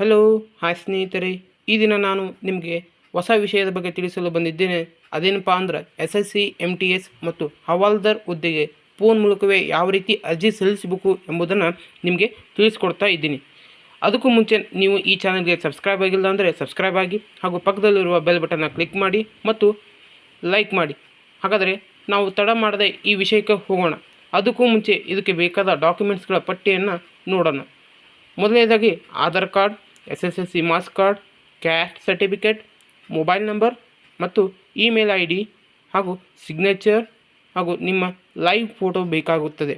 Hello hi ಸ್ನೇಹಿತರೆ, ಈ ದಿನ ನಾನು ನಿಮಗೆ ಹೊಸ ವಿಷಯದ ಬಗ್ಗೆ ತಿಳಿಸಲು ಬಂದಿದ್ದೇನೆ. ಅದೇನಪ್ಪ ಅಂದ್ರೆ SSC MTS ಮತ್ತು ಹವಾಲ್ದಾರ್ ಹುದ್ದೆಗೆ ಫೋನ್ ಮೂಲಕವೇ ಯಾವ ರೀತಿ ಅರ್ಜಿ ಸಲ್ಲಿಸಬೇಕು ಎಂಬುದನ್ನು ನಿಮಗೆ ತಿಳಿಸ್ಕೊಡ್ತಾ ಇದ್ದೀನಿ. ಅದಕ್ಕೂ ಮುಂಚೆ ನೀವು ಈ ಚಾನಲ್ಗೆ ಸಬ್ಸ್ಕ್ರೈಬ್ ಆಗಿಲ್ಲ ಅಂದರೆ ಸಬ್ಸ್ಕ್ರೈಬ್ ಆಗಿ ಹಾಗೂ ಪಕ್ಕದಲ್ಲಿರುವ ಬೆಲ್ ಬಟನ್ನ ಕ್ಲಿಕ್ ಮಾಡಿ ಮತ್ತು ಲೈಕ್ ಮಾಡಿ. ಹಾಗಾದರೆ ನಾವು ತಡ ಮಾಡದೆ ಈ ವಿಷಯಕ್ಕೆ ಹೋಗೋಣ. ಅದಕ್ಕೂ ಮುಂಚೆ ಇದಕ್ಕೆ ಬೇಕಾದ ಡಾಕ್ಯುಮೆಂಟ್ಸ್ಗಳ ಪಟ್ಟಿಯನ್ನು ನೋಡೋಣ. ಮೊದಲನೇದಾಗಿ Aadhaar card, SSLC marks card, caste certificate, mobile number ಮತ್ತು ಇಮೇಲ್ ID ಹಾಗೂ ಸಿಗ್ನೇಚರ್ ಹಾಗೂ ನಿಮ್ಮ ಲೈವ್ ಫೋಟೋ ಬೇಕಾಗುತ್ತದೆ.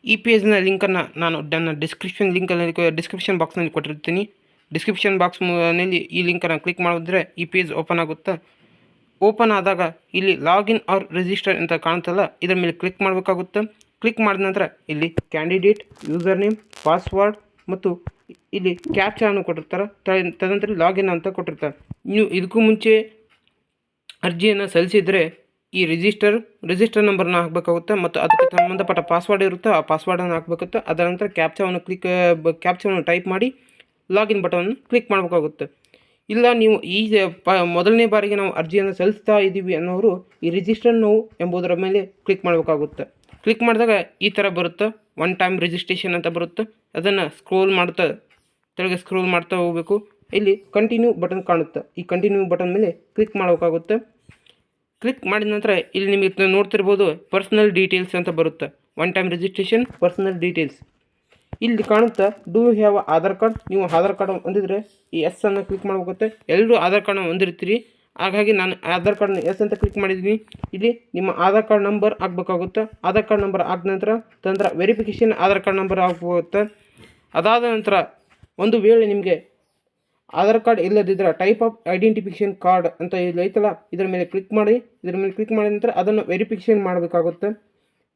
ಈ ಪೇಜ್ನ ಲಿಂಕನ್ನು ನಾನು ನನ್ನ ಡಿಸ್ಕ್ರಿಪ್ಷನ್ ಬಾಕ್ಸ್ನಲ್ಲಿ ಕೊಟ್ಟಿರ್ತೀನಿ. ಡಿಸ್ಕ್ರಿಪ್ಷನ್ ಬಾಕ್ಸ್ನಲ್ಲಿ ಈ ಲಿಂಕನ್ನು ಕ್ಲಿಕ್ ಮಾಡಿದ್ರೆ ಈ ಪೇಜ್ ಓಪನ್ ಆಗುತ್ತೆ. ಓಪನ್ ಆದಾಗ ಇಲ್ಲಿ ಲಾಗಿನ್ ಆರ್ ರಿಜಿಸ್ಟರ್ ಅಂತ ಕಾಣ್ತಲ್ಲ, ಇದರ ಮೇಲೆ ಕ್ಲಿಕ್ ಮಾಡಬೇಕಾಗುತ್ತೆ. ಕ್ಲಿಕ್ ಮಾಡಿದ ನಂತರ ಇಲ್ಲಿ ಕ್ಯಾಂಡಿಡೇಟ್, ಯೂಸರ್ ನೇಮ್, ಪಾಸ್ವರ್ಡ್ ಮತ್ತು ಇಲ್ಲಿ ಕ್ಯಾಪ್ಚಾವನ್ನು ಕೊಟ್ಟಿರ್ತಾರೆ. ತದನಂತರ ಲಾಗಿನ್ ಅಂತ ಕೊಟ್ಟಿರ್ತಾರೆ. ನೀವು ಇದಕ್ಕೂ ಮುಂಚೆ ಅರ್ಜಿಯನ್ನು ಸಲ್ಲಿಸಿದರೆ ಈ ರಿಜಿಸ್ಟರ್ ನಂಬರ್ನ ಹಾಕಬೇಕಾಗುತ್ತೆ ಮತ್ತು ಅದಕ್ಕೆ ಸಂಬಂಧಪಟ್ಟ ಪಾಸ್ವರ್ಡ್ ಇರುತ್ತೆ, ಆ ಪಾಸ್ವರ್ಡನ್ನು ಹಾಕಬೇಕಾಗುತ್ತೆ. ಅದರ ನಂತರ ಕ್ಯಾಪ್ಚಾವನ್ನು ಟೈಪ್ ಮಾಡಿ ಲಾಗಿನ್ ಬಟನನ್ನು ಕ್ಲಿಕ್ ಮಾಡಬೇಕಾಗುತ್ತೆ. ಇಲ್ಲ ನೀವು ಮೊದಲನೇ ಬಾರಿಗೆ ನಾವು ಅರ್ಜಿಯನ್ನು ಸಲ್ಲಿಸ್ತಾ ಇದ್ದೀವಿ ಅನ್ನೋರು ಈ ರಿಜಿಸ್ಟರ್ ನೌ ಎಂಬುದರ ಮೇಲೆ ಕ್ಲಿಕ್ ಮಾಡಬೇಕಾಗುತ್ತೆ. ಕ್ಲಿಕ್ ಮಾಡಿದಾಗ ಈ ಥರ ಬರುತ್ತೆ, ಒನ್ ಟೈಮ್ ರಿಜಿಸ್ಟ್ರೇಷನ್ ಅಂತ ಬರುತ್ತೆ. ಅದನ್ನು ಕೆಳಗೆ ಸ್ಕ್ರೋಲ್ ಮಾಡ್ತಾ ಹೋಗಬೇಕು. ಇಲ್ಲಿ ಕಂಟಿನ್ಯೂ ಬಟನ್ ಕಾಣುತ್ತೆ, ಈ ಕಂಟಿನ್ಯೂ ಬಟನ್ ಮೇಲೆ ಕ್ಲಿಕ್ ಮಾಡಬೇಕಾಗುತ್ತೆ. ಕ್ಲಿಕ್ ಮಾಡಿದ ನಂತರ ಇಲ್ಲಿ ನಿಮಗೆ ನೋಡ್ತಿರ್ಬೋದು ಪರ್ಸನಲ್ ಡೀಟೇಲ್ಸ್ ಅಂತ ಬರುತ್ತೆ. One time registration, personal details ಇಲ್ಲಿ ಕಾಣುತ್ತಾ. Do you have Aadhaar card? ನೀವು ಆಧಾರ್ ಕಾರ್ಡ್ ಹೊಂದಿದ್ರೆ ಈ ಎಸ್ ಅನ್ನು ಕ್ಲಿಕ್ ಮಾಡಬೇಕಾಗುತ್ತೆ. ಎಲ್ಲರೂ ಆಧಾರ್ ಕಾರ್ಡ್ನ ಹೊಂದಿರ್ತೀರಿ, ಹಾಗಾಗಿ ನಾನು ಆಧಾರ್ ಕಾರ್ಡ್ನ ಎಸ್ ಅಂತ ಕ್ಲಿಕ್ ಮಾಡಿದ್ದೀನಿ. ಇಲ್ಲಿ ನಿಮ್ಮ ಆಧಾರ್ ಕಾರ್ಡ್ ನಂಬರ್ ಆಗಬೇಕಾಗುತ್ತೆ. ಆಧಾರ್ ಕಾರ್ಡ್ ನಂಬರ್ ಆದ ನಂತರ ವೆರಿಫಿಕೇಷನ್ ಆಧಾರ್ ಕಾರ್ಡ್ ನಂಬರ್ ಆಗಬೇಕಾಗುತ್ತೆ. ಅದಾದ ನಂತರ ಒಂದು ವೇಳೆ ನಿಮಗೆ ಆಧಾರ್ ಕಾರ್ಡ್ ಇಲ್ಲದಿದ್ದರೆ ಟೈಪ್ ಆಫ್ ಐಡೆಂಟಿಫಿಕೇಷನ್ ಕಾರ್ಡ್ ಅಂತ ಇಲ್ಲಿ ಐತಲ್ಲ, ಇದರ ಮೇಲೆ ಕ್ಲಿಕ್ ಮಾಡಿ. ಇದರ ಮೇಲೆ ಕ್ಲಿಕ್ ಮಾಡಿದ ನಂತರ ಅದನ್ನು ವೆರಿಫಿಕೇಷನ್ ಮಾಡಬೇಕಾಗುತ್ತೆ.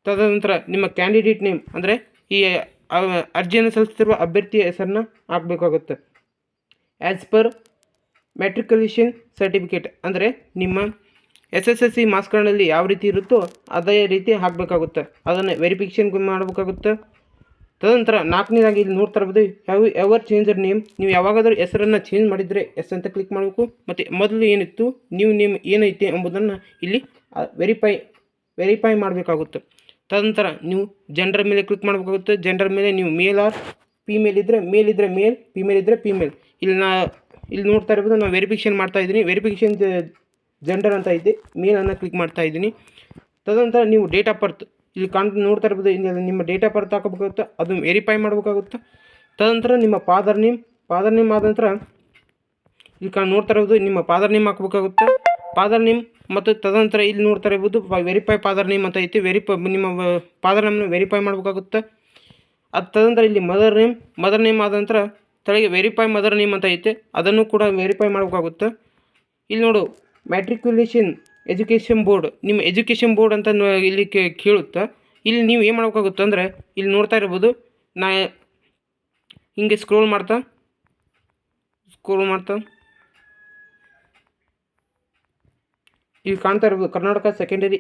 ತದನಂತರ ನಿಮ್ಮ ಕ್ಯಾಂಡಿಡೇಟ್ ನೇಮ್ ಅಂದರೆ ಈ ಅರ್ಜಿಯನ್ನು ಸಲ್ಲಿಸ್ತಿರುವ ಅಭ್ಯರ್ಥಿಯ ಹೆಸರನ್ನ ಹಾಕಬೇಕಾಗುತ್ತೆ. ಆ್ಯಸ್ ಪರ್ ಮ್ಯಾಟ್ರಿಕ್ಯುಲೇಷನ್ ಸರ್ಟಿಫಿಕೇಟ್ ಅಂದರೆ ನಿಮ್ಮ SSLC ಮಾರ್ಕ್ಸ್ ಕಾರ್ಡ್ನಲ್ಲಿ ಯಾವ ರೀತಿ ಇರುತ್ತೋ ಅದೇ ರೀತಿ ಹಾಕಬೇಕಾಗುತ್ತೆ. ಅದನ್ನು ವೆರಿಫಿಕೇಷನ್ ಮಾಡಬೇಕಾಗುತ್ತೆ. ತದನಂತರ ನಾಲ್ಕನೇದಾಗಿ ಇಲ್ಲಿ ನೋಡ್ತಾ ಇರ್ಬೋದು, ಹ್ಯಾವ್ ಎವರ್ ಚೇಂಜ್ ನೇಮ್? ನೀವು ಯಾವಾಗಾದರೂ ಹೆಸರನ್ನು ಚೇಂಜ್ ಮಾಡಿದರೆ ಎಸ್ ಅಂತ ಕ್ಲಿಕ್ ಮಾಡಬೇಕು. ಮತ್ತು ಮೊದಲು ಏನಿತ್ತು ನ್ಯೂ ನೇಮ್ ಏನೈತೆ ಎಂಬುದನ್ನು ಇಲ್ಲಿ ವೆರಿಫೈ ಮಾಡಬೇಕಾಗುತ್ತೆ. ತದನಂತರ ನೀವು ಜೆಂಡರ್ ಮೇಲೆ ಕ್ಲಿಕ್ ಮಾಡಬೇಕಾಗುತ್ತೆ. ಜೆಂಡರ್ ಮೇಲೆ ನೀವು ಮೇಲ್ ಆರ್ ಫೀಮೇಲ್ ಇದ್ದರೆ ಮೇಲ್, ಫೀಮೇಲ್ ಇದ್ದರೆ ಫೀಮೇಲ್. ಇಲ್ಲಿ ನೋಡ್ತಾ ಇರ್ಬೋದು, ನಾನು ವೆರಿಫಿಕೇಷನ್ ಮಾಡ್ತಾ ಇದ್ದೀನಿ. ವೆರಿಫಿಕೇಷನ್ ಜೆಂಡರ್ ಅಂತ ಐತೆ, ಮೇಲನ್ನು ಕ್ಲಿಕ್ ಮಾಡ್ತಾ ಇದ್ದೀನಿ. ತದನಂತರ ನೀವು ಡೇಟ್ ಆಫ್ ಬರ್ತ್ ಇಲ್ಲಿ ನೋಡ್ತಾ ಇರ್ಬೋದು, ಇಲ್ಲಿ ನಿಮ್ಮ ಡೇಟ್ ಆಫ್ ಬರ್ತ್ ಹಾಕಬೇಕಾಗುತ್ತೆ, ಅದನ್ನು ವೆರಿಫೈ ಮಾಡಬೇಕಾಗುತ್ತೆ. ತದನಂತರ ನಿಮ್ಮ ಫಾದರ್ ನೇಮ್ ಆದ ನಂತರ ಇಲ್ಲಿ ನೋಡ್ತಾ ಇರ್ಬೋದು ನಿಮ್ಮ ಫಾದರ್ ನೇಮ್ ಹಾಕಬೇಕಾಗುತ್ತೆ. ಫಾದರ್ ನೇಮ್ ಮತ್ತು ತದನಂತರ ಇಲ್ಲಿ ನೋಡ್ತಾ ಇರ್ಬೋದು ವೆರಿಫೈ ಫಾದರ್ ನೇಮ್ ಅಂತ ಐತಿ. ನಿಮ್ಮ ಫಾದರ್ ನೇಮ್ನ ವೆರಿಫೈ ಮಾಡಬೇಕಾಗುತ್ತೆ. ಅದು ತದನಂತರ ಇಲ್ಲಿ ಮದರ್ ನೇಮ್ ಆದ ನಂತರ ಕೆಳಗೆ ವೆರಿಫೈ ಮದರ್ ನೇಮ್ ಅಂತ ಐತೆ, ಅದನ್ನು ಕೂಡ ವೆರಿಫೈ ಮಾಡಬೇಕಾಗುತ್ತೆ. ಇಲ್ಲಿ ನೋಡು ಮ್ಯಾಟ್ರಿಕ್ಯುಲೇಷನ್ ಎಜುಕೇಷನ್ ಬೋರ್ಡ್, ನಿಮ್ಮ ಎಜುಕೇಷನ್ ಬೋರ್ಡ್ ಅಂತ ಇಲ್ಲಿ ಕೇಳುತ್ತಾ. ಇಲ್ಲಿ ನೀವು ಏನು ಮಾಡಬೇಕಾಗುತ್ತೆ ಅಂದರೆ ಇಲ್ಲಿ ನೋಡ್ತಾ ಇರ್ಬೋದು, ಹಿಂಗೆ ಸ್ಕ್ರೋಲ್ ಮಾಡ್ತಾ ಇಲ್ಲಿ ಕಾಣ್ತಾ ಇರ್ಬೋದು Karnataka secondary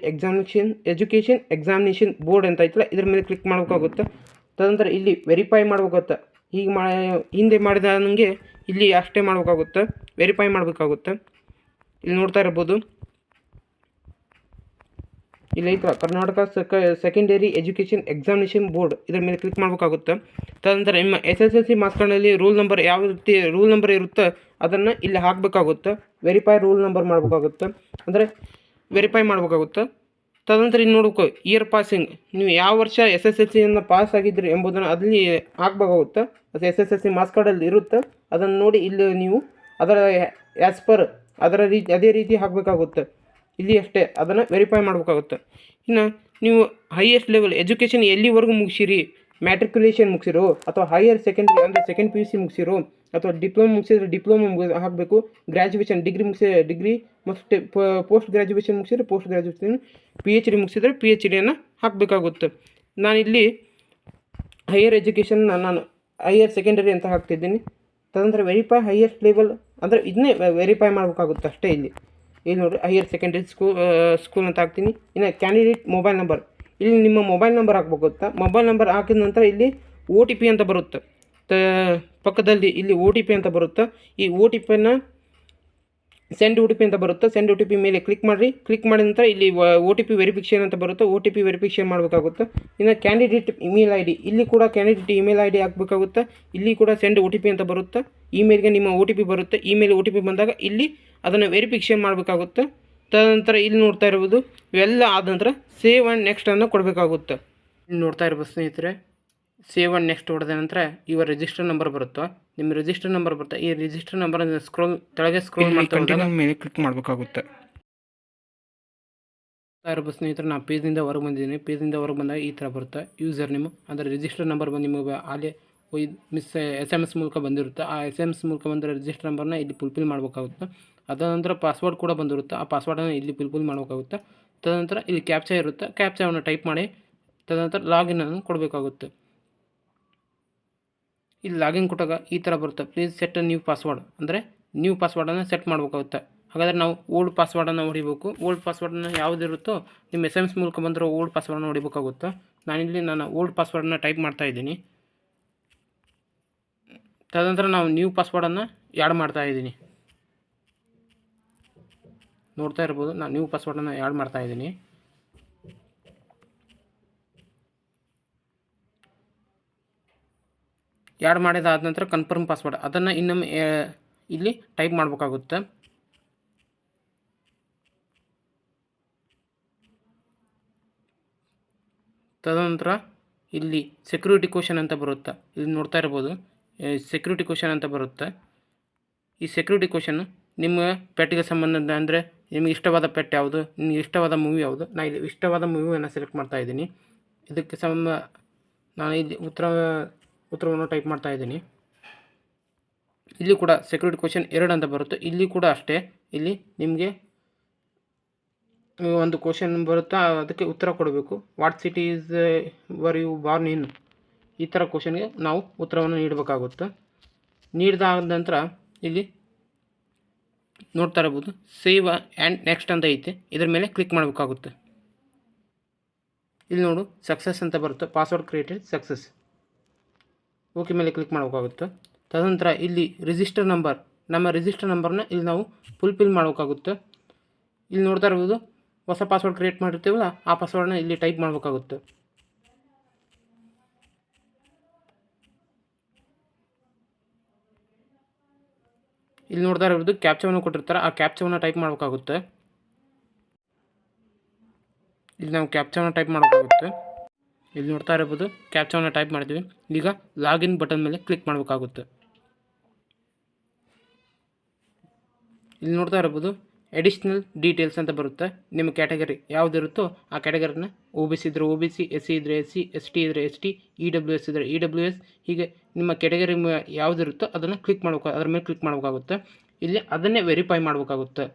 education examination board ಅಂತ ಐತಲ್ಲ, ಇದ್ರ ಮೇಲೆ ಕ್ಲಿಕ್ ಮಾಡಬೇಕಾಗುತ್ತೆ. ತದನಂತರ ಇಲ್ಲಿ ವೆರಿಫೈ ಮಾಡಬೇಕಾಗುತ್ತೆ. ಹಿಂದೆ ಮಾಡಿದ ನನಗೆ ಇಲ್ಲಿ ಅಷ್ಟೇ ಮಾಡಬೇಕಾಗುತ್ತೆ, ವೆರಿಫೈ ಮಾಡಬೇಕಾಗುತ್ತೆ. ಇಲ್ಲಿ ನೋಡ್ತಾ ಇರ್ಬೋದು, ಇಲ್ಲಿ ಐತಲ್ಲ Karnataka secondary education examination board, ಇದರ ಮೇಲೆ ಕ್ಲಿಕ್ ಮಾಡಬೇಕಾಗುತ್ತೆ. ತದನಂತರ ನಿಮ್ಮ SSLC ಮಾರ್ಕ್ಸ್ ಕಾರ್ಡ್ನಲ್ಲಿ ರೂಲ್ ನಂಬರ್ ಯಾವ ರೀತಿ ರೂಲ್ ನಂಬರ್ ಇರುತ್ತೆ ಅದನ್ನು ಇಲ್ಲಿ ಹಾಕಬೇಕಾಗುತ್ತೆ. ವೆರಿಫೈ ರೂಲ್ ನಂಬರ್ ಮಾಡಬೇಕಾಗುತ್ತೆ, ಅಂದರೆ ವೆರಿಫೈ ಮಾಡಬೇಕಾಗುತ್ತೆ. ತದನಂತರ ಇಲ್ಲಿ ನೋಡ್ಬೇಕು ಇಯರ್ ಪಾಸಿಂಗ್, ನೀವು ಯಾವ ವರ್ಷ SSLCಯನ್ನು ಪಾಸ್ ಆಗಿದ್ರಿ ಎಂಬುದನ್ನು ಅಲ್ಲಿ ಹಾಕಬೇಕಾಗುತ್ತೆ. ಅದು SSLC ಮಾರ್ಕ್ಸ್ ಕಾರ್ಡಲ್ಲಿ ಇರುತ್ತೆ, ಅದನ್ನು ನೋಡಿ ಇಲ್ಲಿ ನೀವು ಅದರ ಆ್ಯಸ್ ಪರ್ ಅದೇ ರೀತಿ ಹಾಕಬೇಕಾಗುತ್ತೆ. ಇಲ್ಲಿ ಅಷ್ಟೇ ಅದನ್ನು ವೆರಿಫೈ ಮಾಡಬೇಕಾಗುತ್ತೆ. ಇನ್ನು ನೀವು ಹೈಯೆಸ್ಟ್ ಲೆವೆಲ್ ಎಜುಕೇಷನ್ ಎಲ್ಲಿವರೆಗೂ ಮುಗಿಸಿರಿ, ಮ್ಯಾಟ್ರಿಕ್ಯುಲೇಷನ್ ಮುಗಿಸಿರೋ ಅಥವಾ ಹೈಯರ್ ಸೆಕೆಂಡ್ರಿ ಅಂದರೆ ಸೆಕೆಂಡ್ PUC ಮುಗಿಸಿರೋ ಅಥವಾ ಡಿಪ್ಲೊಮಾ ಮುಗಿಸಿದ್ರೆ ಡಿಪ್ಲೊಮಾ ಹಾಕಬೇಕು. ಗ್ರ್ಯಾಜುಯೇಷನ್ ಡಿಗ್ರಿ ಮತ್ತು ಪೋಸ್ಟ್ ಗ್ರ್ಯಾಜುಯೇಷನ್ ಮುಗಿಸಿದ್ರೆ ಪೋಸ್ಟ್ ಗ್ರ್ಯಾಜುಯೇಷನ್, PhD ಮುಗಿಸಿದ್ರೆ PhDಯನ್ನು ಹಾಕಬೇಕಾಗುತ್ತೆ. ನಾನಿಲ್ಲಿ ಹೈಯರ್ ಎಜುಕೇಷನ್ ನಾನು ಹೈಯರ್ ಸೆಕೆಂಡರಿ ಅಂತ ಹಾಕ್ತಿದ್ದೀನಿ. ತದನಂತರ ವೆರಿಫೈ ಹೈಯೆಸ್ಟ್ ಲೆವೆಲ್ ಅಂದರೆ ಇದನ್ನೇ ವೆರಿಫೈ ಮಾಡಬೇಕಾಗುತ್ತೆ ಅಷ್ಟೇ. ಇಲ್ಲಿ ನೋಡಿರಿ ಹೈಯರ್ ಸೆಕೆಂಡರಿ ಸ್ಕೂಲ್ ಅಂತ ಹಾಕ್ತೀನಿ. ಇನ್ನು ಕ್ಯಾಂಡಿಡೇಟ್ ಮೊಬೈಲ್ ನಂಬರ್, ಇಲ್ಲಿ ನಿಮ್ಮ ಮೊಬೈಲ್ ನಂಬರ್ ಹಾಕ್ಬೇಕಾಗುತ್ತೆ. ಮೊಬೈಲ್ ನಂಬರ್ ಹಾಕಿದ ನಂತರ ಇಲ್ಲಿ ಒ ಟಿ ಪಿ ಅಂತ ಬರುತ್ತೆ. ಪಕ್ಕದಲ್ಲಿ ಇಲ್ಲಿ ಒ ಟಿ ಪಿ ಅಂತ ಬರುತ್ತೆ. ಈ ಒ ಟಿ ಪಿಯನ್ನು ಸೆಂಡ್ ಒ ಟಿ ಪಿ ಅಂತ ಬರುತ್ತೆ. ಸೆಂಡ್ ಒ ಟಿ ಪಿ ಮೇಲೆ ಕ್ಲಿಕ್ ಮಾಡಿರಿ. ಕ್ಲಿಕ್ ಮಾಡಿದ ನಂತರ ಇಲ್ಲಿ ಒ ಟಿ ಪಿ ವೆರಿಫಿಕೇಷನ್ ಅಂತ ಬರುತ್ತೆ. ಒ ಟಿ ಪಿ ವೆರಿಫಿಕೇಷನ್ ಮಾಡಬೇಕಾಗುತ್ತೆ. ಇನ್ನು ಕ್ಯಾಂಡಿಡೇಟ್ ಇಮೇಲ್ ಐ ಡಿ, ಇಲ್ಲಿ ಕೂಡ ಕ್ಯಾಂಡಿಡೇಟ್ ಇಮೇಲ್ ಐ ಡಿ ಹಾಕಬೇಕಾಗುತ್ತೆ. ಇಲ್ಲಿ ಕೂಡ ಸೆಂಡ್ ಒ ಟಿ ಪಿ ಅಂತ ಬರುತ್ತೆ. ಇಮೇಲ್ಗೆ ನಿಮ್ಮ ಒ ಟಿ ಪಿ ಬರುತ್ತೆ. ಇಮೇಲ್ ಒ ಟಿ ಪಿ ಬಂದಾಗ ಇಲ್ಲಿ ಅದನ್ನು ವೆರಿಫಿಕೇಷನ್ ಮಾಡಬೇಕಾಗುತ್ತೆ. ತದನಂತರ ಇಲ್ಲಿ ನೋಡ್ತಾ ಇರ್ಬೋದು, ಇವೆಲ್ಲ ಆದ ನಂತರ ಸೇವ್ ಆ್ಯಂಡ್ ನೆಕ್ಸ್ಟನ್ನು ಕೊಡಬೇಕಾಗುತ್ತೆ. ಇಲ್ಲಿ ನೋಡ್ತಾ ಇರ್ಬೋದು ಸ್ನೇಹಿತರೆ, ಸೇವ್ ಆ್ಯಂಡ್ ನೆಕ್ಸ್ಟ್ ಹೊಡೆದ ನಂತರ ಇವ ರಿಜಿಸ್ಟರ್ ನಂಬರ್ ಬರುತ್ತೋ, ನಿಮ್ಮ ರಿಜಿಸ್ಟರ್ ನಂಬರ್ ಬರುತ್ತೆ. ಈ ರಿಜಿಸ್ಟರ್ ನಂಬರ್ ಕೆಳಗೆ ಸ್ಕ್ರೋಲ್ ಮಾಡ್ತಾ ಮೇಲೆ ಕ್ಲಿಕ್ ಮಾಡಬೇಕಾಗುತ್ತೆ. ಇರ್ಬೋದು ಸ್ನೇಹಿತರೆ, ನಾನು ಪೇಜಿಂದ ಹೊರಗೆ ಬಂದಿದ್ದೀನಿ. ಪೇಜಿಂದ ಹೊರಗೆ ಬಂದಾಗ ಈ ಥರ ಬರುತ್ತೆ. ಯೂಸರ್ ನೇಮು ಅಂದರೆ ರಿಜಿಸ್ಟರ್ ನಂಬರ್ ಬಂದು ನಿಮಗೆ ಅಲ್ಲಿ SMS ಮೂಲಕ ಬಂದಿರುತ್ತೆ. ಆ SMS ಮೂಲಕ ಬಂದರೆ ರಿಜಿಸ್ಟರ್ ನಂಬರ್ನ ಇಲ್ಲಿ ಫುಲ್ಫಿಲ್ ಮಾಡಬೇಕಾಗುತ್ತೆ. ಅದಾದ ನಂತರ ಪಾಸ್ವರ್ಡ್ ಕೂಡ ಬಂದಿರುತ್ತೆ. ಆ ಪಾಸ್ವರ್ಡನ್ನು ಇಲ್ಲಿ ಫುಲ್ಫಿಲ್ ಮಾಡಬೇಕಾಗುತ್ತೆ. ತದನಂತರ ಇಲ್ಲಿ ಕ್ಯಾಪ್ಚಾ ಇರುತ್ತೆ. ಕ್ಯಾಪ್ಚಾವನ್ನು ಟೈಪ್ ಮಾಡಿ ತದನಂತರ ಲಾಗಿನನ್ನು ಕೊಡಬೇಕಾಗುತ್ತೆ. ಇಲ್ಲಿ ಲಾಗಿನ್ ಕೊಟ್ಟಾಗ ಈ ಥರ ಬರುತ್ತೆ, please set a new password, ಅಂದರೆ ನ್ಯೂ ಪಾಸ್ವರ್ಡನ್ನು ಸೆಟ್ ಮಾಡಬೇಕಾಗುತ್ತೆ. ಹಾಗಾದರೆ ನಾವು ಓಲ್ಡ್ ಪಾಸ್ವರ್ಡನ್ನು ಹೊಡಿಬೇಕು. ಓಲ್ಡ್ ಪಾಸ್ವರ್ಡನ್ನು ಯಾವುದಿರುತ್ತೋ ನಿಮ್ಮ SMS ಮೂಲಕ ಬಂದಿರೋ ಓಲ್ಡ್ ಪಾಸ್ವರ್ಡನ್ನು ಹೊಡಿಬೇಕಾಗುತ್ತೆ. ನಾನಿಲ್ಲಿ ನನ್ನ ಓಲ್ಡ್ ಪಾಸ್ವರ್ಡನ್ನು ಟೈಪ್ ಮಾಡ್ತಾಯಿದ್ದೀನಿ. ತದನಂತರ ನಾವು ನ್ಯೂ ಪಾಸ್ವರ್ಡನ್ನು ಆ್ಯಡ್ ಮಾಡ್ತಾಯಿದ್ದೀನಿ. ನೋಡ್ತಾ ಇರ್ಬೋದು, ನಾನು ನ್ಯೂ ಪಾಸ್ವರ್ಡನ್ನು ಆ್ಯಡ್ ಮಾಡ್ತಾಯಿದ್ದೀನಿ. ಆ್ಯಡ್ ಮಾಡಿದಾದ ನಂತರ ಕನ್ಫರ್ಮ್ ಪಾಸ್ವರ್ಡ್ ಅದನ್ನು ಇನ್ನೊಮ್ಮೆ ಇಲ್ಲಿ ಟೈಪ್ ಮಾಡಬೇಕಾಗುತ್ತೆ. ತದನಂತರ ಇಲ್ಲಿ ಸೆಕ್ಯೂರಿಟಿ ಕ್ವಶನ್ ಅಂತ ಬರುತ್ತೆ. ಇಲ್ಲಿ ನೋಡ್ತಾ ಇರ್ಬೋದು, ಸೆಕ್ಯೂರಿಟಿ ಕ್ವಶನ್ ಅಂತ ಬರುತ್ತೆ. ಈ ಸೆಕ್ಯೂರಿಟಿ ಕ್ವಶನ್ ನಿಮ್ಮ ಪೆಟ್ಟಿಗೆ ಸಂಬಂಧ, ಅಂದರೆ ನಿಮಗೆ ಇಷ್ಟವಾದ ಪೆಟ್ ಯಾವುದು, ನಿಮಗೆ ಇಷ್ಟವಾದ ಮೂವಿ ಯಾವುದು. ನಾನು ಇಲ್ಲಿ ಇಷ್ಟವಾದ ಮೂವಿಯನ್ನು ಸೆಲೆಕ್ಟ್ ಮಾಡ್ತಾಯಿದ್ದೀನಿ. ಇದಕ್ಕೆ ನಾನು ಇಲ್ಲಿ ಉತ್ತರವನ್ನು ಟೈಪ್ ಮಾಡ್ತಾಯಿದ್ದೀನಿ. ಇಲ್ಲಿ ಕೂಡ ಸೆಕ್ಯೂರಿಟಿ ಕ್ವಶನ್ 2 ಅಂತ ಬರುತ್ತೆ. ಇಲ್ಲಿ ಕೂಡ ಅಷ್ಟೇ, ಇಲ್ಲಿ ನಿಮಗೆ ಒಂದು ಕ್ವಶನ್ ಬರುತ್ತೆ, ಅದಕ್ಕೆ ಉತ್ತರ ಕೊಡಬೇಕು. What city is where you born in, ಈ ಥರ ಕ್ವಶನ್ಗೆ ನಾವು ಉತ್ತರವನ್ನು ನೀಡಬೇಕಾಗುತ್ತೆ. ನೀಡಿದಾದ ನಂತರ ಇಲ್ಲಿ ನೋಡ್ತಾ ಇರ್ಬೋದು, ಸೇವ್ ಆ್ಯಂಡ್ ನೆಕ್ಸ್ಟ್ ಅಂತ ಐತೆ, ಇದರ ಮೇಲೆ ಕ್ಲಿಕ್ ಮಾಡಬೇಕಾಗುತ್ತೆ. ಇಲ್ಲಿ ನೋಡು ಸಕ್ಸಸ್ ಅಂತ ಬರುತ್ತೆ, ಪಾಸ್ವರ್ಡ್ ಕ್ರಿಯೇಟೆಡ್ ಸಕ್ಸಸ್. ಓಕೆ ಮೇಲೆ ಕ್ಲಿಕ್ ಮಾಡಬೇಕಾಗುತ್ತೆ. ತದನಂತರ ಇಲ್ಲಿ ರಿಜಿಸ್ಟರ್ ನಂಬರ್, ನಮ್ಮ ರಿಜಿಸ್ಟರ್ ನಂಬರ್ನ ಇಲ್ಲಿ ನಾವು ಫುಲ್ಫಿಲ್ ಮಾಡಬೇಕಾಗುತ್ತೆ. ಇಲ್ಲಿ ನೋಡ್ತಾ ಇರ್ಬೋದು, ಹೊಸ ಪಾಸ್ವರ್ಡ್ ಕ್ರಿಯೇಟ್ ಮಾಡಿರ್ತೀವಲ್ಲ, ಆ ಪಾಸ್ವರ್ಡನ್ನ ಇಲ್ಲಿ ಟೈಪ್ ಮಾಡಬೇಕಾಗುತ್ತೆ. ಇಲ್ಲಿ ನೋಡ್ತಾ ಇರ್ಬೋದು, ಕ್ಯಾಪ್ಚಾವನ್ನು ಕೊಟ್ಟಿರ್ತಾರೆ, ಆ ಕ್ಯಾಪ್ಚಾವನ್ನು ಟೈಪ್ ಮಾಡಬೇಕಾಗುತ್ತೆ. ಇಲ್ಲಿ ನಾವು ಕ್ಯಾಪ್ಚಾವನ್ನು ಟೈಪ್ ಮಾಡಬೇಕಾಗುತ್ತೆ. ಇಲ್ಲಿ ನೋಡ್ತಾ ಇರ್ಬೋದು, ಕ್ಯಾಪ್ಚಾವನ್ನು ಟೈಪ್ ಮಾಡ್ತೀವಿ. ಈಗ ಲಾಗಿನ್ ಬಟನ್ ಮೇಲೆ ಕ್ಲಿಕ್ ಮಾಡಬೇಕಾಗುತ್ತೆ. ಇಲ್ಲಿ ನೋಡ್ತಾ ಇರ್ಬೋದು, ಅಡಿಷ್ನಲ್ ಡೀಟೇಲ್ಸ್ ಅಂತ ಬರುತ್ತೆ. ನಿಮ್ಮ ಕ್ಯಾಟಗರಿ ಯಾವುದಿರುತ್ತೋ ಆ ಕ್ಯಾಟಗರಿನ OBC ಇದ್ದರೆ OBC, SC ಇದ್ದರೆ SC, ST ಇದ್ದರೆ ST, EWS ಇದ್ದರೆ EWS, ಹೀಗೆ ನಿಮ್ಮ ಕ್ಯಾಟಗರಿ ಯಾವುದಿರುತ್ತೋ ಅದನ್ನು ಕ್ಲಿಕ್ ಮಾಡಬೇಕು, ಅದರ ಮೇಲೆ ಕ್ಲಿಕ್ ಮಾಡಬೇಕಾಗುತ್ತೆ. ಇಲ್ಲಿ ಅದನ್ನೇ ವೆರಿಫೈ ಮಾಡಬೇಕಾಗುತ್ತೆ.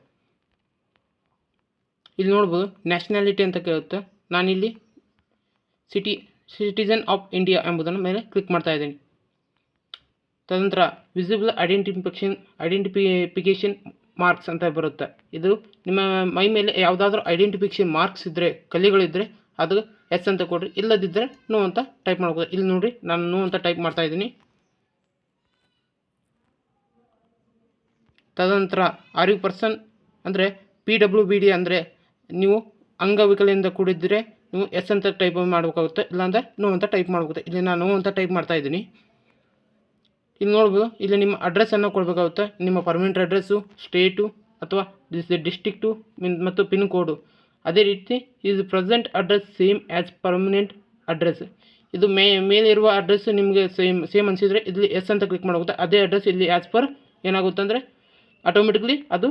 ಇಲ್ಲಿ ನೋಡ್ಬೋದು, ನ್ಯಾಷನಾಲಿಟಿ ಅಂತ ಕೇಳುತ್ತೆ. ನಾನಿಲ್ಲಿ ಸಿಟಿಸನ್ ಆಫ್ ಇಂಡಿಯಾ ಎಂಬುದನ್ನು ಮೇಲೆ ಕ್ಲಿಕ್ ಮಾಡ್ತಾ ಇದ್ದೀನಿ. ತದನಂತರ ವಿಸಿಬಲ್ ಐಡೆಂಟಿಫಿಕೇಷನ್ ಮಾರ್ಕ್ಸ್ ಅಂತ ಬರುತ್ತೆ. ಇದು ನಿಮ್ಮ ಮೈ ಮೇಲೆ ಯಾವುದಾದ್ರೂ ಐಡೆಂಟಿಫಿಕೇಷನ್ ಮಾರ್ಕ್ಸ್ ಇದ್ದರೆ, ಕಲೆಗಳಿದ್ದರೆ ಅದು ಎಸ್ ಅಂತ ಕೊಡ್ರಿ, ಇಲ್ಲದಿದ್ದರೆ ನೋ ಅಂತ ಟೈಪ್ ಮಾಡ್ಬೋದು. ಇಲ್ಲಿ ನೋಡಿರಿ, ನಾನು ನೋ ಅಂತ ಟೈಪ್ ಮಾಡ್ತಾ ಇದ್ದೀನಿ. ತದನಂತರ ಆರ್ ಯು ಪರ್ಸನ್ ಅಂದರೆ PWBD ಅಂದರೆ ನೀವು ಅಂಗವಿಕಲೆಯಿಂದ ಕೂಡಿದ್ದರೆ ನೀವು ಎಸ್ ಅಂತ ಟೈಪ್ ಮಾಡಬೇಕಾಗುತ್ತೆ, ಇಲ್ಲಾಂದರೆ ನೋ ಅಂತ ಟೈಪ್ ಮಾಡಬೇಕಾಗುತ್ತೆ. ಇಲ್ಲಿ ನಾನು ನೋ ಅಂತ ಟೈಪ್ ಮಾಡ್ತಾ ಇದ್ದೀನಿ. ಇಲ್ಲಿ ನೋಡ್ಬೋದು, ಇಲ್ಲಿ ನಿಮ್ಮ ಅಡ್ರೆಸ್ಸನ್ನು ಕೊಡಬೇಕಾಗುತ್ತೆ. ನಿಮ್ಮ ಪರ್ಮನೆಂಟ್ ಅಡ್ರೆಸ್ಸು, ಸ್ಟೇಟು ಅಥವಾ ಡಿಸ್ಟ್ರಿಕ್ಟು ಮತ್ತು ಪಿನ್ ಕೋಡು. ಅದೇ ರೀತಿ ಇದು present address same as permanent address. ಇದು ಮೇಲಿರುವ ಅಡ್ರೆಸ್ ನಿಮಗೆ ಸೇಮ್ ಅನಿಸಿದರೆ ಇಲ್ಲಿ ಎಸ್ ಅಂತ ಕ್ಲಿಕ್ ಮಾಡಬೇಕಾಗುತ್ತೆ. ಅದೇ ಅಡ್ರೆಸ್ ಇಲ್ಲಿ ಆ್ಯಸ್ ಪರ್ ಏನಾಗುತ್ತೆ ಅಂದರೆ ಆಟೋಮೆಟಿಕ್ಲಿ ಅದು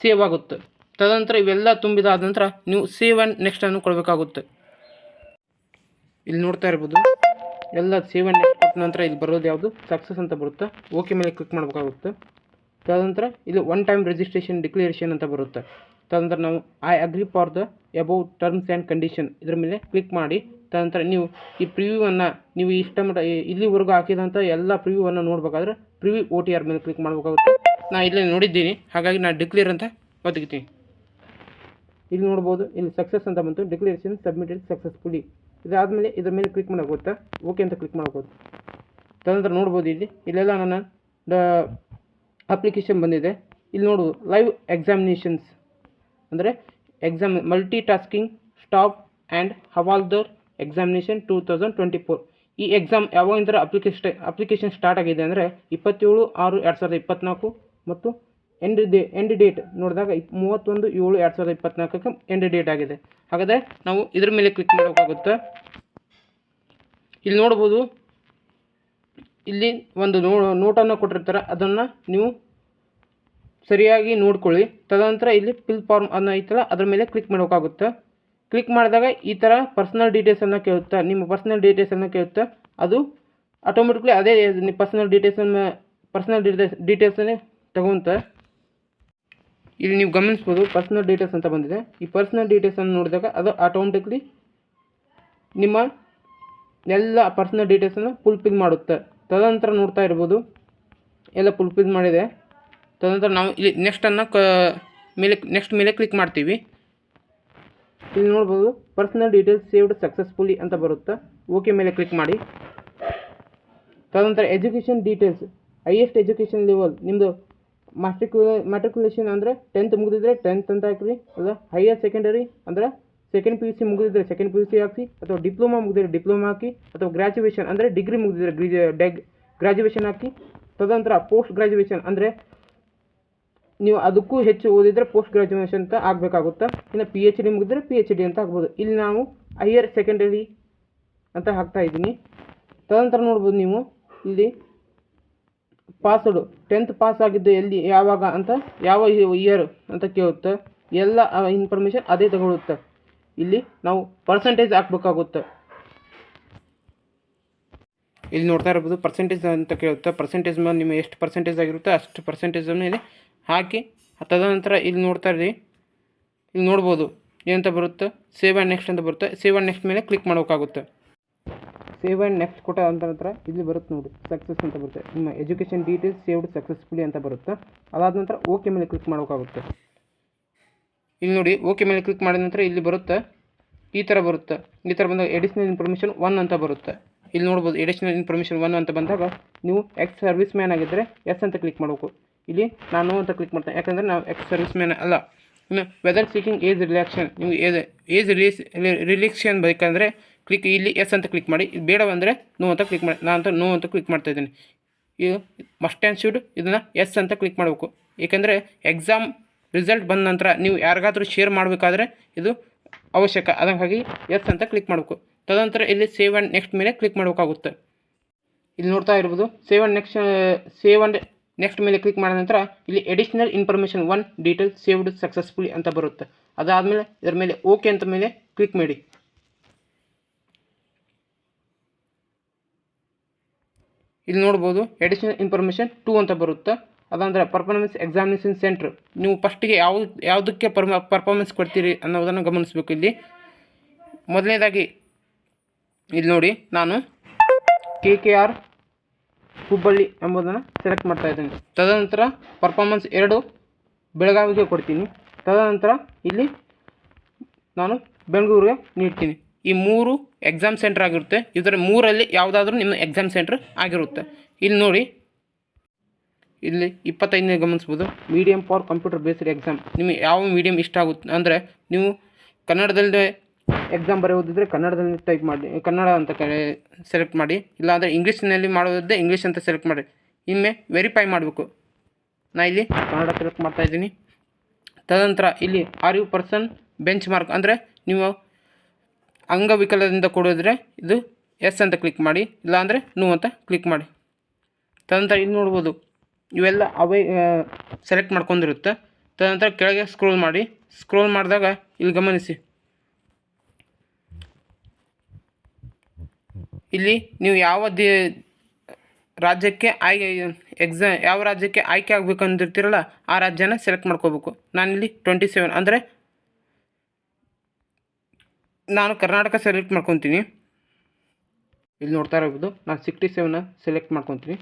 ಸೇವ್ ಆಗುತ್ತೆ. ತದನಂತರ ಇವೆಲ್ಲ ತುಂಬಿದಾದ ನಂತರ ನೀವು ಸೇವ್ ಆ್ಯಂಡ್ ನೆಕ್ಸ್ಟನ್ನು ಕೊಡಬೇಕಾಗುತ್ತೆ. ಇಲ್ಲಿ ನೋಡ್ತಾ ಇರ್ಬೋದು, ಎಲ್ಲ ಸೇವ್ ಆ್ಯಂಡ್ ನೆಕ್ಸ್ಟ್ ಕೊಟ್ಟ ನಂತರ ಇಲ್ಲಿ ಬರೋದು ಯಾವುದು ಸಕ್ಸಸ್ ಅಂತ ಬರುತ್ತೆ. ಓಕೆ ಮೇಲೆ ಕ್ಲಿಕ್ ಮಾಡಬೇಕಾಗುತ್ತೆ. ತದನಂತರ ಇಲ್ಲಿ ಒನ್ ಟೈಮ್ ರಿಜಿಸ್ಟ್ರೇಷನ್ ಡಿಕ್ಲರೇಷನ್ ಅಂತ ಬರುತ್ತೆ. ತದನಂತರ ನಾವು I agree for the above terms and condition ಇದರ ಮೇಲೆ ಕ್ಲಿಕ್ ಮಾಡಿ ತದನಂತರ ನೀವು ಈ ಪ್ರಿವ್ಯೂವನ್ನು ನೀವು ಇಲ್ಲಿವರೆಗೂ ಹಾಕಿದಂಥ ಎಲ್ಲ ಪ್ರಿವ್ಯೂವನ್ನು ನೋಡಬೇಕಾದ್ರೆ ಪ್ರಿವ್ಯೂ OTR ಮೇಲೆ ಕ್ಲಿಕ್ ಮಾಡಬೇಕಾಗುತ್ತೆ. ನಾನು ಇಲ್ಲೇ ನೋಡಿದ್ದೀನಿ, ಹಾಗಾಗಿ ನಾನು ಡಿಕ್ಲೇರ್ ಅಂತ ಒದಗಿತೀನಿ. ಇಲ್ಲಿ ನೋಡ್ಬೋದು, ಇಲ್ಲಿ ಸಕ್ಸಸ್ ಅಂತ ಬಂತು, ಡಿಕ್ಲರೇಷನ್ ಸಬ್ಮಿಟೆಡ್ ಸಕ್ಸಸ್ಫುಲಿ. ಇದಾದಮೇಲೆ ಇದ್ರ ಮೇಲೆ ಕ್ಲಿಕ್ ಮಾಡೋಕ್ಕೋಗುತ್ತಾ, ಓಕೆ ಅಂತ ಕ್ಲಿಕ್ ಮಾಡೋಕ್ಕೋಗುತ್ತೆ. ತದನಂತರ ನೋಡ್ಬೋದು ಇಲ್ಲೆಲ್ಲ ನನ್ನ ಅಪ್ಲಿಕೇಶನ್ ಬಂದಿದೆ. ಇಲ್ಲಿ ನೋಡ್ಬೋದು ಲೈವ್ ಎಕ್ಸಾಮಿನೇಷನ್ಸ್ ಅಂದರೆ exam multi tasking stop and Havaldar examination 2024. ಈ ಎಕ್ಸಾಮ್ ಯಾವಾಗಿಂದ ಅಪ್ಲಿಕೇಶನ್ ಸ್ಟಾರ್ಟ್ ಆಗಿದೆ ಅಂದರೆ 27/6/2024 ಮತ್ತು ಎಂಡ್ ಡೇಟ್ ನೋಡಿದಾಗ 31/7/2024 ಎಂಡ್ ಡೇಟ್ ಆಗಿದೆ. ಹಾಗಾದರೆ ನಾವು ಇದ್ರ ಮೇಲೆ ಕ್ಲಿಕ್ ಮಾಡೋಕ್ಕಾಗುತ್ತೆ. ಇಲ್ಲಿ ನೋಡ್ಬೋದು, ಇಲ್ಲಿ ಒಂದು ನೋಟನ್ನು ಕೊಟ್ಟಿರ್ತಾರೆ, ಅದನ್ನು ನೀವು ಸರಿಯಾಗಿ ನೋಡ್ಕೊಳ್ಳಿ. ತದನಂತರ ಇಲ್ಲಿ ಫಿಲ್ ಫಾರ್ಮ್ ಅನ್ನೋ ಐತಲ್ಲ, ಅದ್ರ ಮೇಲೆ ಕ್ಲಿಕ್ ಮಾಡೋಕ್ಕಾಗುತ್ತೆ. ಕ್ಲಿಕ್ ಮಾಡಿದಾಗ ಈ ಥರ ಪರ್ಸನಲ್ ಡೀಟೇಲ್ಸನ್ನು ಕೇಳುತ್ತೆ, ನಿಮ್ಮ ಪರ್ಸನಲ್ ಡೀಟೇಲ್ಸನ್ನು ಕೇಳುತ್ತೆ. ಅದು ಆಟೋಮೆಟಿಕ್ಲಿ ಅದೇ ಪರ್ಸನಲ್ ಡೀಟೇಲ್ಸನ್ನೇ ತಗೊಂತ. ಇಲ್ಲಿ ನೀವು ಗಮನಿಸ್ಬೋದು ಪರ್ಸನಲ್ ಡೀಟೇಲ್ಸ್ ಅಂತ ಬಂದಿದೆ. ಈ ಪರ್ಸನಲ್ ಡೀಟೇಲ್ಸನ್ನು ನೋಡಿದಾಗ ಅದು ಆಟೋಮೆಟಿಕ್ಲಿ ನಿಮ್ಮ ಎಲ್ಲ ಪರ್ಸನಲ್ ಡೀಟೇಲ್ಸನ್ನು ಫುಲ್ಫಿಲ್ ಮಾಡುತ್ತೆ. ತದನಂತರ ನೋಡ್ತಾ ಇರ್ಬೋದು ಎಲ್ಲ ಫುಲ್ಫಿಲ್ ಮಾಡಿದೆ. ತದನಂತರ ನಾವು ಇಲ್ಲಿ ನೆಕ್ಸ್ಟ್ ಮೇಲೆ ಕ್ಲಿಕ್ ಮಾಡ್ತೀವಿ. ಇಲ್ಲಿ ನೋಡ್ಬೋದು ಪರ್ಸನಲ್ ಡೀಟೇಲ್ಸ್ ಸೇವ್ಡ್ ಸಕ್ಸಸ್ಫುಲಿ ಅಂತ ಬರುತ್ತೆ. ಓಕೆ ಮೇಲೆ ಕ್ಲಿಕ್ ಮಾಡಿ. ತದನಂತರ education details, highest education level ನಿಮ್ಮದು ಮ್ಯಾಟ್ರಿಕ್ಯುಲೇಷನ್ ಅಂದರೆ 10th ಮುಗಿದಿದ್ರೆ 10th ಅಂತ ಹಾಕಿರಿ, ಅಲ್ಲ ಹೈಯರ್ ಸೆಕೆಂಡರಿ ಅಂದರೆ ಸೆಕೆಂಡ್ PUC ಮುಗಿದಿದ್ರೆ ಸೆಕೆಂಡ್ PUC ಹಾಕಿ, ಅಥವಾ ಡಿಪ್ಲೊಮಾ ಮುಗಿದಿದ್ರೆ ಡಿಪ್ಲೊಮಾ ಹಾಕಿ, ಅಥವಾ ಗ್ರ್ಯಾಜುಯೇಷನ್ ಅಂದರೆ ಡಿಗ್ರಿ ಮುಗಿದಿದ್ರೆ ಗ್ರ್ಯಾಜುಯೇಷನ್ ಹಾಕಿ. ತದನಂತರ ಪೋಸ್ಟ್ ಗ್ರ್ಯಾಜುಯೇಷನ್ ಅಂದರೆ ನೀವು ಅದಕ್ಕೂ ಹೆಚ್ಚು ಓದಿದರೆ ಪೋಸ್ಟ್ ಗ್ರ್ಯಾಜುಯೇಷನ್ ಅಂತ ಆಗಬೇಕಾಗುತ್ತೆ. ಇನ್ನು PhD ಮುಗಿದ್ರೆ PhD ಅಂತ ಆಗ್ಬೋದು. ಇಲ್ಲಿ ನಾವು ಹೈಯರ್ ಸೆಕೆಂಡರಿ ಅಂತ ಹಾಕ್ತಾ ಇದ್ದೀನಿ. ತದನಂತರ ನೋಡ್ಬೋದು ನೀವು ಇಲ್ಲಿ ಪಾಸ್ಡ್ 10th ಪಾಸ್ ಆಗಿದ್ದು ಎಲ್ಲಿ ಯಾವಾಗ ಅಂತ ಯಾವ ಇಯರ್ ಅಂತ ಕೇಳುತ್ತೆ. ಎಲ್ಲ ಇನ್ಫಾರ್ಮೇಷನ್ ಅದೇ ತಗೊಳುತ್ತೆ. ಇಲ್ಲಿ ನಾವು ಪರ್ಸೆಂಟೇಜ್ ಹಾಕಬೇಕಾಗುತ್ತೆ. ಇಲ್ಲಿ ನೋಡ್ತಾ ಇರ್ಬೋದು ಪರ್ಸೆಂಟೇಜ್ ಅಂತ ಕೇಳುತ್ತೆ. ಪರ್ಸೆಂಟೇಜ್ ಮೇಲೆ ನಿಮಗೆ ಎಷ್ಟು ಪರ್ಸೆಂಟೇಜ್ ಆಗಿರುತ್ತೆ ಅಷ್ಟು ಪರ್ಸೆಂಟೇಜ್ ಮೇಲೆ ಹಾಕಿ. ತದನಂತರ ಇಲ್ಲಿ ನೋಡ್ತಾ ಇರಿ, ಇಲ್ಲಿ ನೋಡ್ಬೋದು ಏನಂತ ಬರುತ್ತೆ, ಸೇವ್ ಆ್ಯಂಡ್ ನೆಕ್ಸ್ಟ್ ಅಂತ ಬರುತ್ತೆ. ಸೇವ್ ಆ್ಯಂಡ್ ನೆಕ್ಸ್ಟ್ ಮೇಲೆ ಕ್ಲಿಕ್ ಮಾಡೋಕ್ಕಾಗುತ್ತೆ. ಸೇವ್ ಆ್ಯಂಡ್ ನೆಕ್ಸ್ಟ್ ಕೊಟ್ಟ ನಂತರ ಇಲ್ಲಿ ಬರುತ್ತೆ ನೋಡಿ, ಸಕ್ಸಸ್ ಅಂತ ಬರುತ್ತೆ. ನಿಮ್ಮ ಎಜುಕೇಷನ್ ಡೀಟೇಲ್ಸ್ ಸೇವ್ಡ್ ಸಕ್ಸಸ್ಫುಲಿ ಅಂತ ಬರುತ್ತೆ. ಅದಾದ ನಂತರ ಓಕೆ ಮೇಲೆ ಕ್ಲಿಕ್ ಮಾಡೋಕ್ಕಾಗುತ್ತೆ. ಇಲ್ಲಿ ನೋಡಿ ಓಕೆ ಮೇಲೆ ಕ್ಲಿಕ್ ಮಾಡಿದ ನಂತರ ಇಲ್ಲಿ ಬರುತ್ತೆ, ಈ ಥರ ಬರುತ್ತೆ. ಈ ಥರ ಬಂದಾಗ ಎಡಿಷನಲ್ ಇನ್ಫಾರ್ಮೇಷನ್ 1 ಅಂತ ಬರುತ್ತೆ. ಇಲ್ಲಿ ನೋಡ್ಬೋದು ಎಡಿಷನಲ್ ಇನ್ಫಾರ್ಮೇಷನ್ 1 ಅಂತ ಬಂದಾಗ ನೀವು ಎಕ್ಸ್ ಸರ್ವಿಸ್ ಮ್ಯಾನ್ ಆಗಿದ್ದರೆ ಎಸ್ ಅಂತ ಕ್ಲಿಕ್ ಮಾಡಬೇಕು. ಇಲ್ಲಿ ನಾನು ಅಂತ ಕ್ಲಿಕ್ ಮಾಡ್ತೇನೆ, ಯಾಕಂದರೆ ನಾವು ಎಕ್ಸ್ ಸರ್ವಿಸ್ ಮ್ಯಾನ್ ಅಲ್ಲ. ಇನ್ನು ವೆದರ್ ಸೀಕಿಂಗ್ ಏಜ್ ರಿಲ್ಯಾಕ್ಷನ್, ನೀವು ಏಜ್ ರಿಲ್ಯಾಕ್ಷನ್ ಬೇಕಂದರೆ ಇಲ್ಲಿ ಎಸ್ ಅಂತ ಕ್ಲಿಕ್ ಮಾಡಿ. ಇದು ಬೇಡವಂದರೆ ನೋ ಅಂತ ಕ್ಲಿಕ್ ಮಾಡಿ. ನಾನು ಅಂತ ನೋ ಅಂತ ಕ್ಲಿಕ್ ಮಾಡ್ತಾಯಿದ್ದೀನಿ. ಇದು ಮಸ್ಟ್ ಆ್ಯಂಡ್ ಶುಡ್ ಇದನ್ನು ಎಸ್ ಅಂತ ಕ್ಲಿಕ್ ಮಾಡಬೇಕು. ಏಕೆಂದರೆ ಎಕ್ಸಾಮ್ ರಿಸಲ್ಟ್ ಬಂದ ನಂತರ ನೀವು ಯಾರಿಗಾದರೂ ಶೇರ್ ಮಾಡಬೇಕಾದ್ರೆ ಇದು ಅವಶ್ಯಕ. ಅದಕ್ಕಾಗಿ ಎಸ್ ಅಂತ ಕ್ಲಿಕ್ ಮಾಡಬೇಕು. ತದನಂತರ ಇಲ್ಲಿ ಸೇವ್ ಆ್ಯಂಡ್ ನೆಕ್ಸ್ಟ್ ಮೇಲೆ ಕ್ಲಿಕ್ ಮಾಡಬೇಕಾಗುತ್ತೆ. ಇಲ್ಲಿ ನೋಡ್ತಾ ಇರ್ಬೋದು ಸೇವ್ ಆ್ಯಂಡ್ ನೆಕ್ಸ್ಟ್ ಮೇಲೆ ಕ್ಲಿಕ್ ಮಾಡಿದ ನಂತರ ಇಲ್ಲಿ additional information 1 details saved successfully ಅಂತ ಬರುತ್ತೆ. ಅದಾದಮೇಲೆ ಇದರ ಮೇಲೆ ಓಕೆ ಅಂತ ಮೇಲೆ ಕ್ಲಿಕ್ ಮಾಡಿ. ಇಲ್ಲಿ ನೋಡ್ಬೋದು ಎಡಿಷನಲ್ ಇನ್ಫಾರ್ಮೇಷನ್ 2 ಅಂತ ಬರುತ್ತೆ. ಅದಂದರೆ ಪರ್ಫಾರ್ಮೆನ್ಸ್ ಎಕ್ಸಾಮಿನೇಷನ್ ಸೆಂಟ್ರ್. ನೀವು ಫಸ್ಟಿಗೆ ಯಾವುದಕ್ಕೆ ಪರ್ಫಾರ್ಮೆನ್ಸ್ ಕೊಡ್ತೀರಿ ಅನ್ನೋದನ್ನು ಗಮನಿಸಬೇಕು. ಇಲ್ಲಿ ಮೊದಲನೇದಾಗಿ ಇಲ್ಲಿ ನೋಡಿ, ನಾನು KKR ಹುಬ್ಬಳ್ಳಿ ಎಂಬುದನ್ನು ಸೆಲೆಕ್ಟ್ ಮಾಡ್ತಾ ಇದ್ದೀನಿ. ತದನಂತರ ಪರ್ಫಾರ್ಮೆನ್ಸ್ 2 ಬೆಳಗಾವಿಗೆ ಕೊಡ್ತೀನಿ. ತದನಂತರ ಇಲ್ಲಿ ನಾನು ಬೆಂಗಳೂರಿಗೆ ನೀಡ್ತೀನಿ. ಈ 3 ಎಕ್ಸಾಮ್ ಸೆಂಟರ್ ಆಗಿರುತ್ತೆ. ಇದರ 3ರಲ್ಲಿ ಯಾವುದಾದ್ರೂ ನಿಮ್ಮ ಎಕ್ಸಾಮ್ ಸೆಂಟರ್ ಆಗಿರುತ್ತೆ. ಇಲ್ಲಿ ನೋಡಿ, ಇಲ್ಲಿ 25ನೇ ಗಮನಿಸ್ಬೋದು, medium for computer based exam. ನಿಮಗೆ ಯಾವ ಮೀಡಿಯಮ್ ಇಷ್ಟ ಆಗುತ್ತೆ ಅಂದರೆ ನೀವು ಕನ್ನಡದಲ್ಲೇ ಎಕ್ಸಾಮ್ ಬರೆಯೋದಿದ್ರೆ ಕನ್ನಡದಲ್ಲಿ ಟೈಪ್ ಮಾಡಿ, ಕನ್ನಡ ಅಂತ ಸೆಲೆಕ್ಟ್ ಮಾಡಿ. ಇಲ್ಲಾಂದರೆ ಇಂಗ್ಲೀಷ್ನಲ್ಲಿ ಮಾಡೋದಿದ್ದರೆ ಇಂಗ್ಲೀಷ್ ಅಂತ ಸೆಲೆಕ್ಟ್ ಮಾಡಿ. ಇನ್ಮೆ ವೆರಿಫೈ ಮಾಡಬೇಕು. ನಾನು ಇಲ್ಲಿ ಕನ್ನಡ ಸೆಲೆಕ್ಟ್ ಮಾಡ್ತಾಯಿದ್ದೀನಿ. ತದನಂತರ ಇಲ್ಲಿ are you person benchmark ಅಂದರೆ ನೀವು ಅಂಗವಿಕಲದಿಂದ ಕೊಡೋದ್ರೆ ಇದು ಎಸ್ ಅಂತ ಕ್ಲಿಕ್ ಮಾಡಿ, ಇಲ್ಲಾಂದರೆ ನೋ ಅಂತ ಕ್ಲಿಕ್ ಮಾಡಿ. ತದನಂತರ ಇಲ್ಲಿ ನೋಡ್ಬೋದು ಇವೆಲ್ಲ ಸೆಲೆಕ್ಟ್ ಮಾಡ್ಕೊಂಡಿರುತ್ತೆ. ತದನಂತರ ಕೆಳಗೆ ಸ್ಕ್ರೋಲ್ ಮಾಡಿದಾಗ ಇಲ್ಲಿ ಗಮನಿಸಿ, ಇಲ್ಲಿ ನೀವು ಯಾವ ರಾಜ್ಯಕ್ಕೆ ಯಾವ ರಾಜ್ಯಕ್ಕೆ ಆಯ್ಕೆ ಆಗಬೇಕಂದಿರ್ತೀರಲ್ಲ ಆ ರಾಜ್ಯನ ಸೆಲೆಕ್ಟ್ ಮಾಡ್ಕೋಬೇಕು. ನಾನಿಲ್ಲಿ 27 ಅಂದರೆ ನಾನು ಕರ್ನಾಟಕ ಸೆಲೆಕ್ಟ್ ಮಾಡ್ಕೊತೀನಿ. ಇಲ್ಲಿ ನೋಡ್ತಾ ಇರ್ಬೋದು ನಾನು 67 ಸೆಲೆಕ್ಟ್ ಮಾಡ್ಕೊತೀನಿ.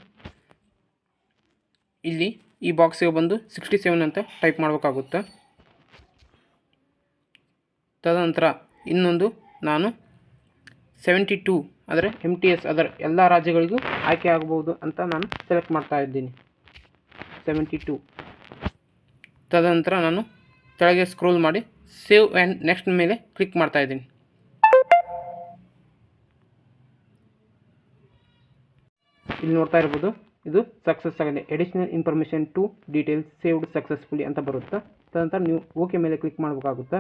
ಇಲ್ಲಿ ಈ ಬಾಕ್ಸಿಗೆ ಬಂದು 67 ಅಂತ ಟೈಪ್ ಮಾಡಬೇಕಾಗುತ್ತೆ. ತದನಂತರ ಇನ್ನೊಂದು ನಾನು 72 ಅಂದರೆ MTS ಅದರ ಎಲ್ಲ ರಾಜ್ಯಗಳಿಗೂ ಆಯ್ಕೆ ಆಗಬಹುದು ಅಂತ ನಾನು ಸೆಲೆಕ್ಟ್ ಮಾಡ್ತಾ ಇದ್ದೀನಿ 72. ತದನಂತರ ನಾನು ಕೆಳಗೆ ಸ್ಕ್ರೋಲ್ ಮಾಡಿ ಸೇವ್ ಆ್ಯಂಡ್ ನೆಕ್ಸ್ಟ್ ಮೇಲೆ ಕ್ಲಿಕ್ ಮಾಡ್ತಾ ಇದ್ದೀನಿ. ಇಲ್ಲಿ ನೋಡ್ತಾ ಇರ್ಬೋದು, ಇದು ಸಕ್ಸಸ್ ಆಗಿದೆ. Additional information to details saved successfully ಅಂತ ಬರುತ್ತೆ. ತದನಂತರ ನೀವು ಓಕೆ ಮೇಲೆ ಕ್ಲಿಕ್ ಮಾಡಬೇಕಾಗುತ್ತೆ.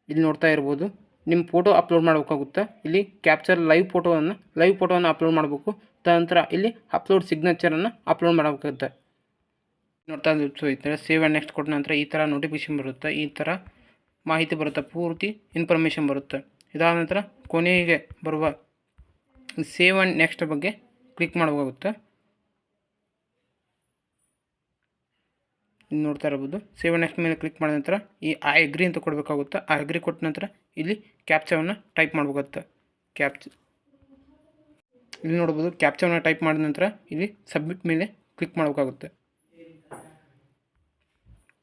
ಇಲ್ಲಿ ನೋಡ್ತಾ ಇರ್ಬೋದು, ನಿಮ್ಮ ಫೋಟೋ ಅಪ್ಲೋಡ್ ಮಾಡಬೇಕಾಗುತ್ತೆ. ಇಲ್ಲಿ ಕ್ಯಾಪ್ಚರ್ ಲೈವ್ ಫೋಟೋವನ್ನು ಅಪ್ಲೋಡ್ ಮಾಡಬೇಕು. ತದನಂತರ ಇಲ್ಲಿ ಅಪ್ಲೋಡ್ ಸಿಗ್ನೇಚರನ್ನು ಅಪ್ಲೋಡ್ ಮಾಡಬೇಕಾಗುತ್ತೆ. ನೋಡ್ತಾ ಇರ್ತಾರೆ, ಸೇವ್ ಆ್ಯಂಡ್ ನೆಕ್ಸ್ಟ್ ಕೊಟ್ಟ ನಂತರ ಈ ಥರ ನೋಟಿಫಿಕೇಶನ್ ಬರುತ್ತೆ, ಈ ಥರ ಮಾಹಿತಿ ಬರುತ್ತೆ, ಪೂರ್ತಿ ಇನ್ಫಾರ್ಮೇಷನ್ ಬರುತ್ತೆ. ಇದಾದ ನಂತರ ಕೊನೆಗೆ ಬರುವ ಸೇವ್ ಆ್ಯಂಡ್ ನೆಕ್ಸ್ಟ್ ಬಗ್ಗೆ ಕ್ಲಿಕ್ ಮಾಡಬೇಕಾಗುತ್ತೆ. ಇಲ್ಲಿ ನೋಡ್ತಾ ಇರ್ಬೋದು, ಸೇವ್ ಆ್ಯಂಡ್ ನೆಕ್ಸ್ಟ್ ಮೇಲೆ ಕ್ಲಿಕ್ ಮಾಡಿದ ನಂತರ ಈ ಅಗ್ರಿ ಅಂತ ಕೊಡಬೇಕಾಗುತ್ತೆ. ಆ ಅಗ್ರಿ ಕೊಟ್ಟ ನಂತರ ಇಲ್ಲಿ ಕ್ಯಾಪ್ಚಾವನ್ನು ಟೈಪ್ ಮಾಡಬೇಕಾಗುತ್ತೆ. ಇಲ್ಲಿ ನೋಡ್ಬೋದು, ಕ್ಯಾಪ್ಚಾವನ್ನು ಟೈಪ್ ಮಾಡಿದ ನಂತರ ಇಲ್ಲಿ ಸಬ್ಮಿಟ್ ಮೇಲೆ ಕ್ಲಿಕ್ ಮಾಡಬೇಕಾಗುತ್ತೆ.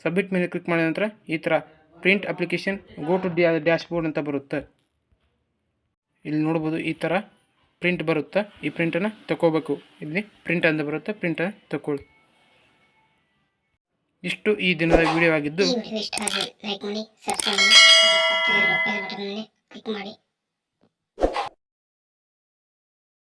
ಸಬ್ಮಿಟ್ ಮೇಲೆ ಕ್ಲಿಕ್ ಮಾಡಿದ ನಂತರ ಈ ಥರ print application go to dashboard ಅಂತ ಬರುತ್ತೆ. ಇಲ್ಲಿ ನೋಡ್ಬೋದು, ಈ ಥರ ಪ್ರಿಂಟ್ ಬರುತ್ತೆ. ಈ ಪ್ರಿಂಟನ್ನು ತಗೋಬೇಕು. ಇಲ್ಲಿ ಪ್ರಿಂಟ್ ಅಂತ ಬರುತ್ತೆ, ಪ್ರಿಂಟನ್ನು ತಗೊಳ್ಳಿ. ಇಷ್ಟು ಈ ದಿನದ ವಿಡಿಯೋ ಆಗಿದ್ದು ಲೈಕ್ ಮಾಡಿ, ಸಬ್ಸ್ಕ್ರೈಬ್ ಮಾಡಿ, ಕ್ಲಿಕ್ ಮಾಡಿ.